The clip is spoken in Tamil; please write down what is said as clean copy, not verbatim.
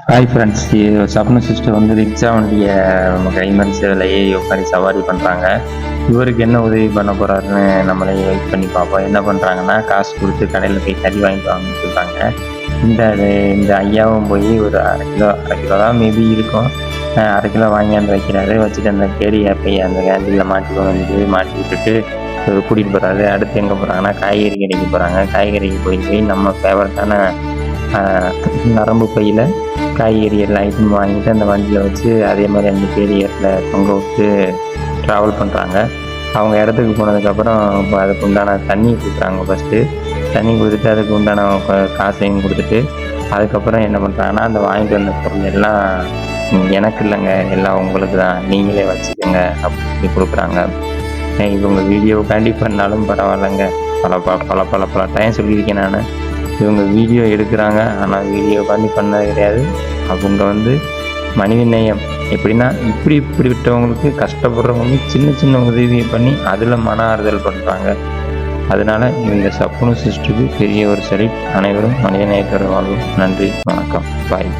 ஹாய் ஃப்ரெண்ட்ஸ், சப்ன சிஸ்டர் வந்து ரிக்ஷா வண்டிய கைமறிச்சதில் ஏறி உட்காரி சவாரி பண்ணுறாங்க. இவருக்கு என்ன உதவி பண்ண போகிறாருன்னு நம்மளே வெயிட் பண்ணி பார்ப்போம். என்ன பண்ணுறாங்கன்னா, காசு கொடுத்து கடையில் போய் கறி வாங்கிட்டு வாங்கன்னு சொல்கிறாங்க. இந்த ஐயாவும் போய் ஒரு அரை கிலோ தான் மேபி இருக்கும். அரை கிலோ வாங்கியாந்து வைக்கிறாரு. வச்சுட்டு அந்த கேரியை போய் அந்த கேண்டிலில் மாட்டி விட்டுட்டு கூட்டிகிட்டு போகிறாரு. அடுத்து எங்கே போகிறாங்கன்னா, காய்கறி கடைக்கு போகிறாங்க. காய்கறிக்கு போய் நம்ம ஃபேவரட்டான நரம்பு பையில் காய்கறி எல்லாம் ஐட்டம் வாங்கிட்டு அந்த வண்டியில் வச்சு அதே மாதிரி அந்த கேரியரில் தொங்க விட்டு ட்ராவல் பண்ணுறாங்க. அவங்க இடத்துக்கு போனதுக்கப்புறம் இப்போ அதுக்கு உண்டான தண்ணி கொடுக்குறாங்க. ஃபஸ்ட்டு தண்ணி கொடுத்துட்டு அதுக்கு உண்டான காசையும் கொடுத்துட்டு அதுக்கப்புறம் என்ன பண்ணுறாங்கன்னா, அந்த வாங்கிட்டு வந்த பொருள் எல்லாம் எனக்கு இல்லைங்க, எல்லாம் உங்களுக்கு தான், நீங்களே வச்சுக்கோங்க அப்படி கொடுக்குறாங்க. இவங்க வீடியோக்காண்டி பண்ணாலும் பரவாயில்லைங்க, பல பல பல பல டைம் சொல்லியிருக்கேன் நான். இவங்க வீடியோ எடுக்கிறாங்க, ஆனால் வீடியோ பண்ணது கிடையாது. அவங்க வந்து மனித நேயம் எப்படின்னா, இப்படிப்பட்டவங்களுக்கு கஷ்டப்படுறவங்களுக்கு சின்ன சின்ன உதவியை பண்ணி அதில் மன ஆறுதல் பண்ணுறாங்க. அதனால இந்த சப்புனு சிஸ்டருக்கு பெரிய ஒரு சலிட். அனைவரும் மனித நேயத்தோடு வாழ்வோம். நன்றி, வணக்கம், பாய்.